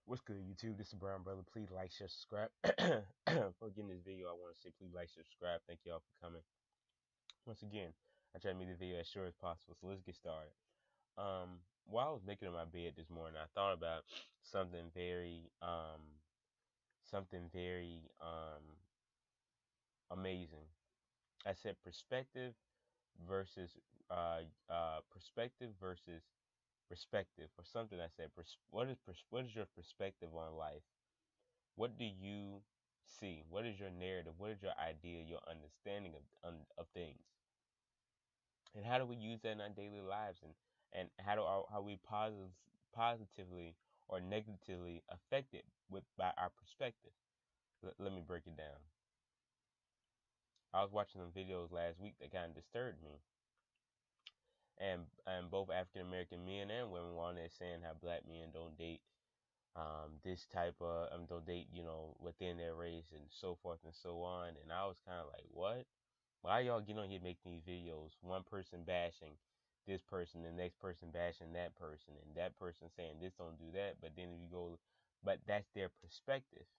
What's good, YouTube? This is Brown Brother. Please like, share, subscribe. For getting this video, I want to say please like, share, subscribe. Thank y'all for coming. Once again, I try to make the video as short as possible, so let's get started. While I was making my bed this morning, I thought about something very amazing. I said versus perspective versus perspective, or something. I said, what is your perspective on life? What do you see? What is your narrative? What is your idea, your understanding of things? And how do we use that in our daily lives? And how we positively or negatively affected by our perspective? Let me break it down. I was watching some videos last week that kind of disturbed me. And both African American men and women were on there saying how black men don't date this type of don't date, within their race and so forth and so on. And I was kind of like, what? Why y'all get on here making these videos? One person bashing this person, the next person bashing that person, and that person saying this don't do that. But then if you go, but that's their perspective.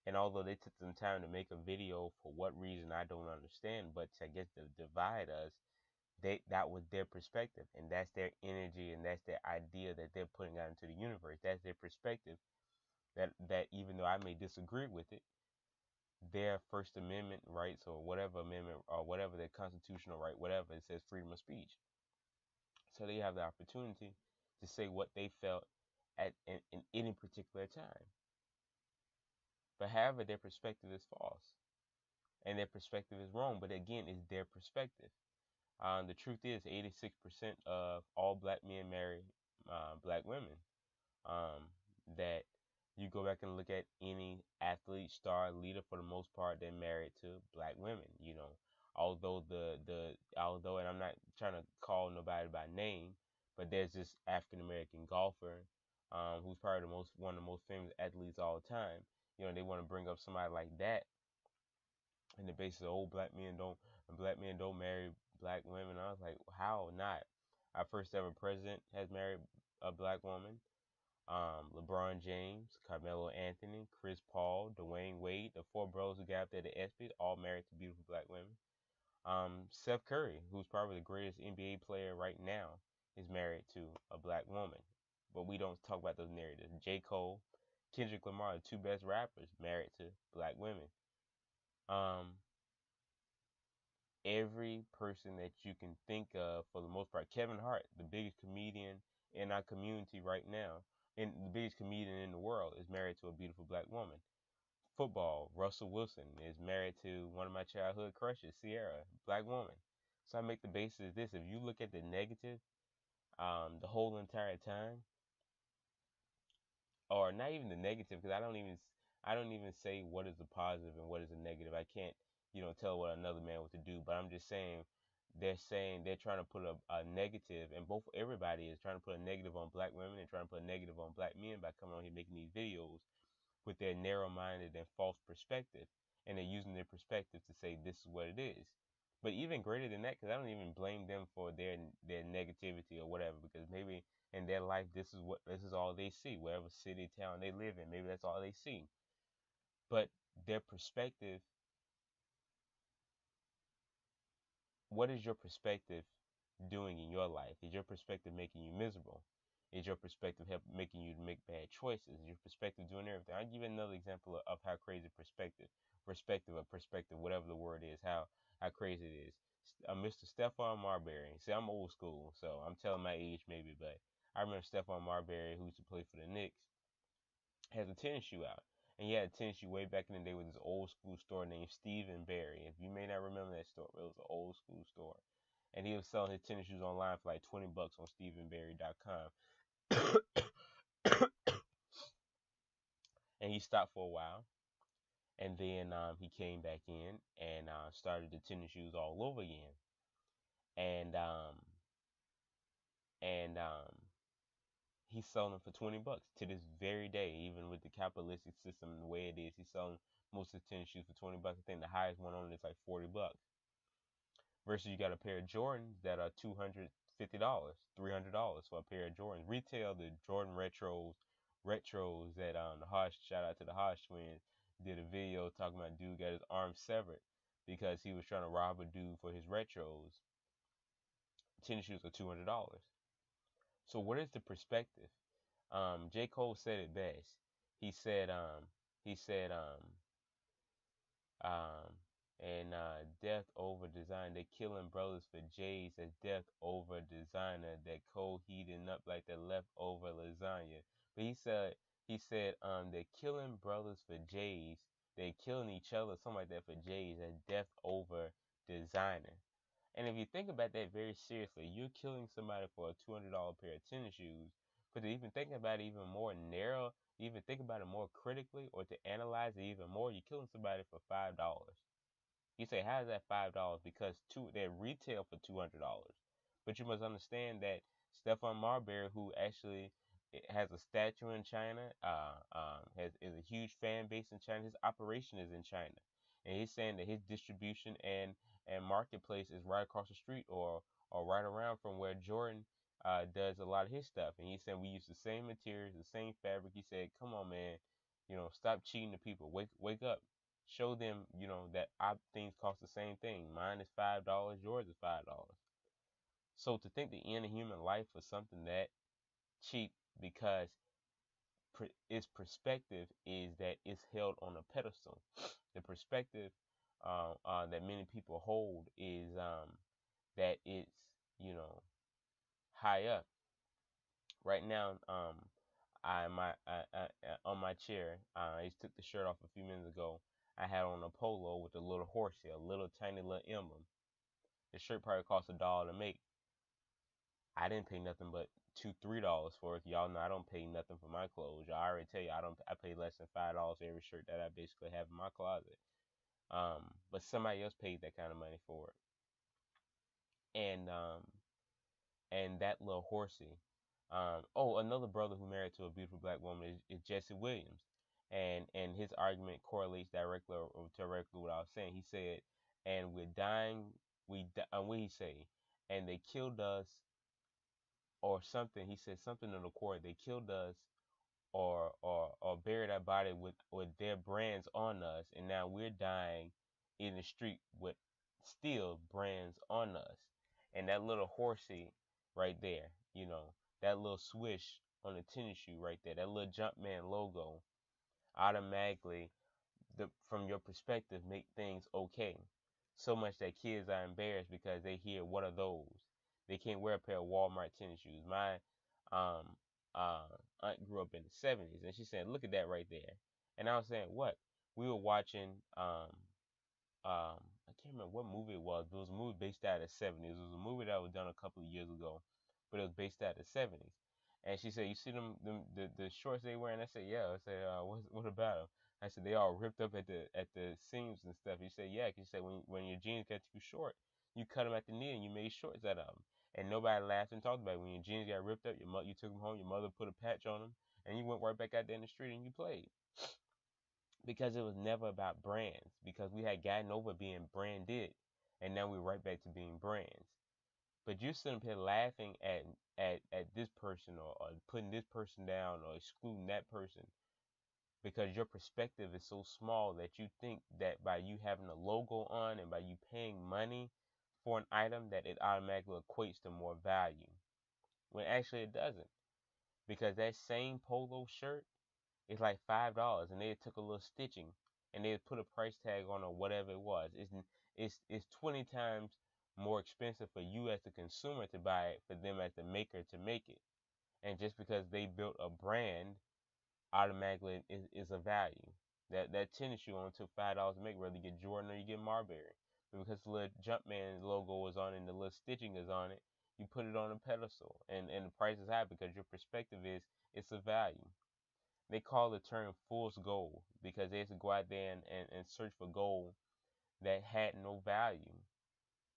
And although they took some time to make a video, for what reason I don't understand, but I guess to divide us, that was their perspective, and that's their energy, and that's their idea that they're putting out into the universe. That's their perspective. That even though I may disagree with it, their First Amendment rights, or whatever amendment, or whatever their constitutional right, whatever, it says freedom of speech. So they have the opportunity to say what they felt in any particular time. But however, their perspective is false, and their perspective is wrong. But again, it's their perspective. The truth is, 86% of all black men marry black women. That you go back and look at any athlete, star, leader, for the most part, they're married to black women. Although although, and I'm not trying to call nobody by name, but there's this African American golfer, who's probably one of the most famous athletes of all time. They want to bring up somebody like that, and the basis of black men don't marry black women. I was like, how not? Our first ever president has married a black woman. LeBron James, Carmelo Anthony, Chris Paul, Dwayne Wade, the four bros who got up there to ESPYs, all married to beautiful black women. Steph Curry, who's probably the greatest NBA player right now, is married to a black woman. But we don't talk about those narratives. J. Cole, Kendrick Lamar, the two best rappers, married to black women. Every person that you can think of, for the most part. Kevin Hart, the biggest comedian in our community right now, and the biggest comedian in the world, is married to a beautiful black woman. Football, Russell Wilson is married to one of my childhood crushes, Sierra, black woman. So I make the basis of this. If you look at the negative, the whole entire time, or not even the negative, because I don't even say what is the positive and what is the negative. I can't, tell what another man what to do. But I'm just saying, they're trying to put a negative, and everybody is trying to put a negative on black women and trying to put a negative on black men by coming on here making these videos with their narrow-minded and false perspective, and they're using their perspective to say this is what it is. But even greater than that, because I don't even blame them for their negativity or whatever, because maybe in their life this is all they see, wherever city, town they live in, maybe that's all they see. But their perspective, what is your perspective doing in your life? Is your perspective making you miserable? Is your perspective making you make bad choices? Is your perspective doing everything? I'll give you another example of how crazy perspective, whatever the word is, how crazy it is. Mr. Stephon Marbury. See, I'm old school, so I'm telling my age maybe, but I remember Stephon Marbury, who used to play for the Knicks, has a tennis shoe out. And he had a tennis shoe way back in the day with this old school store named Stephen Barry. If you may not remember that store, it was an old school store. And he was selling his tennis shoes online for like $20 on StephenBarry.com. And he stopped for a while. And then he came back in and started the tennis shoes all over again. And he's selling them for $20 to this very day, even with the capitalistic system and the way it is. He's selling most of his tennis shoes for $20. I think the highest one on it is like $40. Versus you got a pair of Jordans that are $250, $300 for a pair of Jordans. Retail, the Jordan Retros retros that the Hodge, shout out to the Hodge twins, did a video talking about dude got his arm severed because he was trying to rob a dude for his retros. Tennis shoes are $200. So what is the perspective? J. Cole said it best. He said, he said, um, and death over design. They killing brothers for J's. As death over designer. That cold heating up like the leftover lasagna. But they're killing brothers for J's. They're killing each other, something like that, for J's. As death over designer. And if you think about that very seriously, you're killing somebody for a $200 pair of tennis shoes. But to even think about it even more narrow, even think about it more critically, or to analyze it even more, you're killing somebody for $5. You say, how is that $5? Because they retail for $200. But you must understand that Stephon Marbury, who actually has a statue in China, is a huge fan base in China. His operation is in China, and he's saying that his distribution and marketplace is right across the street, or right around from where Jordan does a lot of his stuff. And he's saying we use the same materials, the same fabric. He said, come on, man, stop cheating the people. Wake up. Show them, that our things cost the same thing. Mine is $5, yours is $5. So to think the end of human life for something that cheap, because its perspective is that it's held on a pedestal. The perspective that many people hold is that it's, high up. Right now, on my chair, I just took the shirt off a few minutes ago. I had on a polo with a little horsey, a little tiny little emblem. The shirt probably cost $1 to make. I didn't pay nothing but $2-3 for it. Y'all know I don't pay nothing for my clothes. I already tell you I pay less than $5 for every shirt that I basically have in my closet. But somebody else paid that kind of money for it. And that little horsey. Another brother who married to a beautiful black woman is Jesse Williams, and his argument correlates directly with what I was saying. He said, "And we're dying. What he say? And they killed us, or something." He said something in the court. They killed us, or buried our body with their brands on us, and now we're dying in the street with still brands on us. And that little horsey right there, that little swish on the tennis shoe right there, that little Jumpman logo, automatically, from your perspective, make things okay. So much that kids are embarrassed because they hear, what are those? They can't wear a pair of Walmart tennis shoes. My um aunt grew up in the 70s, and she said, look at that right there. And I was saying, what? We were watching I can't remember what movie it was, but it was a movie based out of the 70s. It was a movie that was done a couple of years ago, but it was based out of the 70s. And she said, you see the shorts they wearing? I said, yeah. I said, what about them? I said, they all ripped up at the seams and stuff. He said, yeah. Cause she said, when your jeans got too short, you cut them at the knee and you made shorts out of them. And nobody laughed and talked about it. When your jeans got ripped up, you took them home. Your mother put a patch on them, and you went right back out there in the street and you played. Because it was never about brands. Because we had gotten over being branded, and now we're right back to being brands. But you're sitting here laughing at this person, or putting this person down, or excluding that person, because your perspective is so small that you think that by you having a logo on and by you paying money for an item, that it automatically equates to more value, when actually it doesn't. Because that same polo shirt is like $5, and they took a little stitching and they put a price tag on, or whatever it was. It's 20 times more expensive for you as the consumer to buy it, for them as the maker to make it. And just because they built a brand, automatically is a value. That tennis shoe only took $5 to make, whether you get Jordan or you get Marbury. But because the little Jumpman logo is on it and the little stitching is on it, you put it on a pedestal, and the price is high because your perspective is it's a value. They call the term fool's gold, because they used to go out there and search for gold that had no value,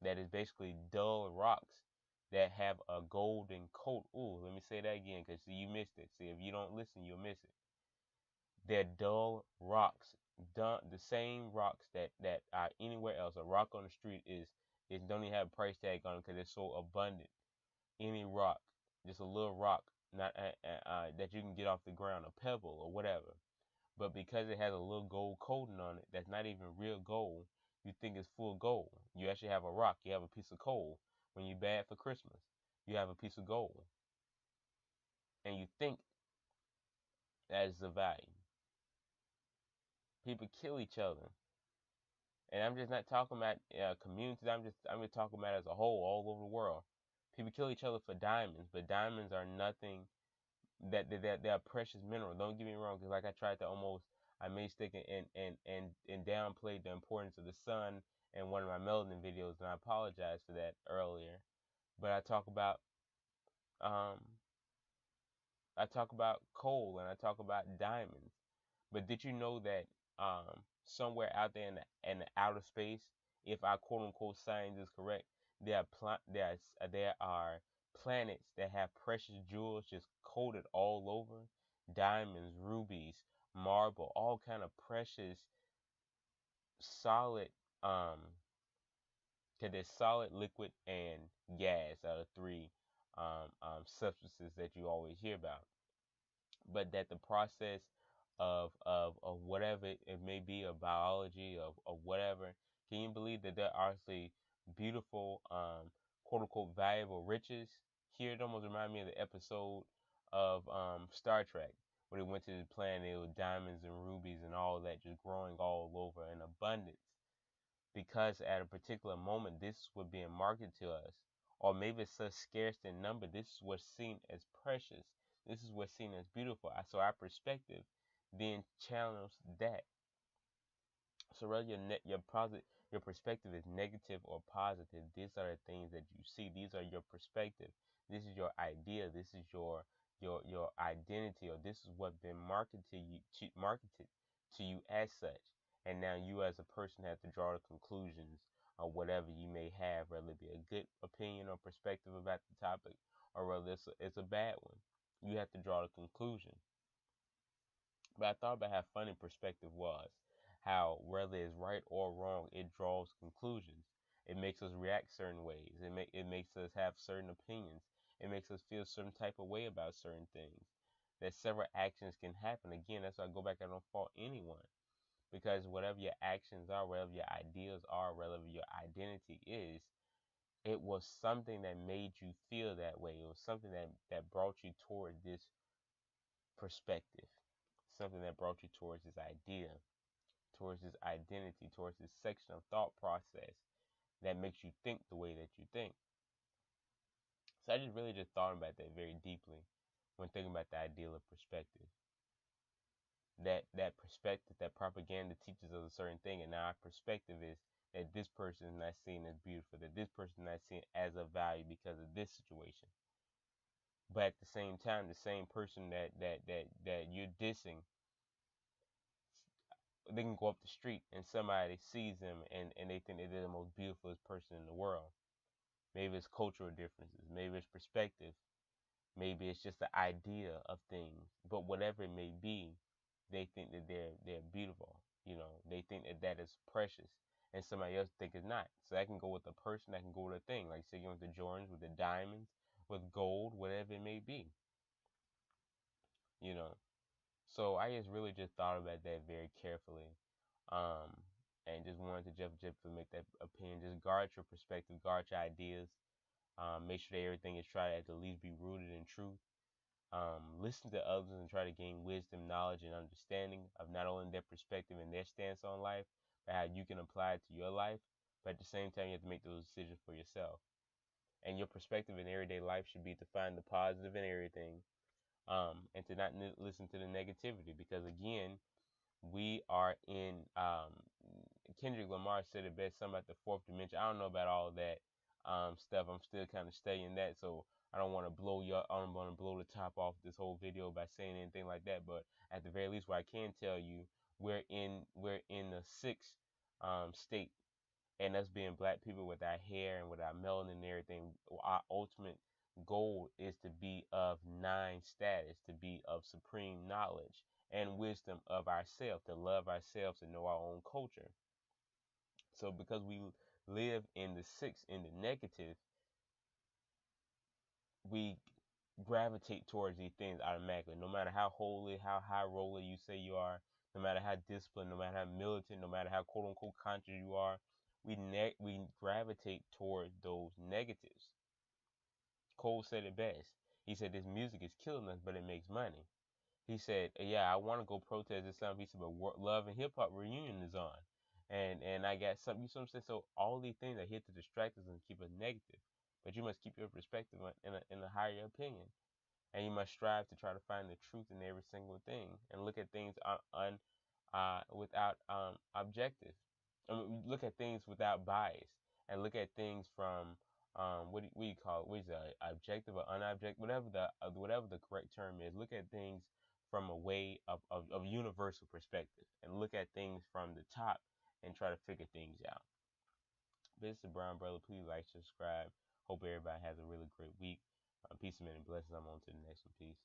that is basically dull rocks that have a golden coat. Ooh, let me say that again, because see, you missed it. See, if you don't listen, you'll miss it. They're dull rocks, the same rocks that are anywhere else. A rock on the street is don't even have a price tag on it because it's so abundant. Any rock, just a little rock, not that you can get off the ground, a pebble or whatever. But because it has a little gold coating on it, that's not even real gold. You think it's full gold. You actually have a rock. You have a piece of coal. When you bad for Christmas, you have a piece of gold, and you think that is the value. People kill each other, and I'm just not talking about communities. I'm just talking about as a whole, all over the world. People kill each other for diamonds, but diamonds are nothing. That they are precious mineral. Don't get me wrong, because like I tried to almost, I made stick and downplayed the importance of the sun in one of my melanin videos, and I apologize for that earlier. But um I talk about coal and I talk about diamonds. But did you know that somewhere out there in the outer space, if our quote unquote science is correct, there are planets that have precious jewels just coated all over, diamonds, rubies, marble, all kind of precious, solid, cause there's solid, liquid, and gas are the three substances that you always hear about. But that the process of whatever it may be, of biology, of whatever, can you believe that there are actually beautiful quote unquote valuable riches here? It almost reminds me of the episode of Star Trek where they went to the planet with diamonds and rubies and all that just growing all over in abundance, because at a particular moment this is what being marketed to us, or maybe it's such scarce in number, this is what's seen as precious, this is what's seen as beautiful. So our perspective then channels that. So whether your perspective is negative or positive, these are the things that you see. These are your perspective. This is your idea. This is your identity, or this is what's been marketed to you as such. And now you as a person have to draw the conclusions of whatever you may have, whether it be a good opinion or perspective about the topic, or whether it's a bad one. You have to draw the conclusion. But I thought about how funny perspective was. How whether it's right or wrong, it draws conclusions. It makes us react certain ways. It makes us have certain opinions. It makes us feel certain type of way about certain things. That several actions can happen. Again, that's why I go back. I don't fault anyone, because whatever your actions are, whatever your ideas are, whatever your identity is, it was something that made you feel that way. It was something that brought you toward this perspective, something that brought you towards this idea, towards this identity, towards this section of thought process that makes you think the way that you think. So I just really just thought about that very deeply when thinking about the ideal of perspective. That perspective, that propaganda teaches us a certain thing, and now our perspective is that this person is not seen as beautiful, that this person is not seen as of value because of this situation. But at the same time, the same person that you're dissing, they can go up the street and somebody sees them and they think that they're the most beautiful person in the world. Maybe it's cultural differences, maybe it's perspective, maybe it's just the idea of things. But whatever it may be, they think that they're beautiful. They think that that is precious, and somebody else think it's not. So that can go with a person, that can go with a thing. Like say you want the Jordans with the diamonds, with gold, whatever it may be. You know. So I just really just thought about that very carefully. Um, and just wanted to just to make that opinion. Just guard your perspective, guard your ideas. Make sure that everything is tried at the least be rooted in truth. Listen to others and try to gain wisdom, knowledge, and understanding of not only their perspective and their stance on life, but how you can apply it to your life. But at the same time, you have to make those decisions for yourself. And your perspective in everyday life should be to find the positive in everything, and to not listen to the negativity. Because again, we are in Kendrick Lamar said it best, something about the fourth dimension. I don't know about all of that stuff. I'm still kind of studying that, so I don't want to I don't want to blow the top off this whole video by saying anything like that. But at the very least, what I can tell you, we're in the sixth state, and us being black people with our hair and with our melanin and everything, our ultimate goal is to be of nine status, to be of supreme knowledge and wisdom of ourselves, to love ourselves and know our own culture. So because we live in the sixth, in the negative, we gravitate towards these things automatically. No matter how holy, how high roller you say you are, no matter how disciplined, no matter how militant, no matter how quote unquote conscious you are, we gravitate toward those negatives. Cole said it best. He said this music is killing us, but it makes money. He said, "Yeah, I want to go protest or something." He said, "But Love and Hip Hop reunion is on, and I got something." You know what I'm saying? So all these things are here to distract us and keep us negative, but you must keep your perspective in a higher opinion, and you must strive to try to find the truth in every single thing and look at things without objective. Look at things without bias and look at things from what do you call it? What is it? Objective or unobjective? Whatever the correct term is. Look at things from a way of universal perspective and look at things from the top and try to figure things out. This is Brown Brother. Please like, subscribe. Hope everybody has a really great week. Peace and many blessings. I'm on to the next one. Peace.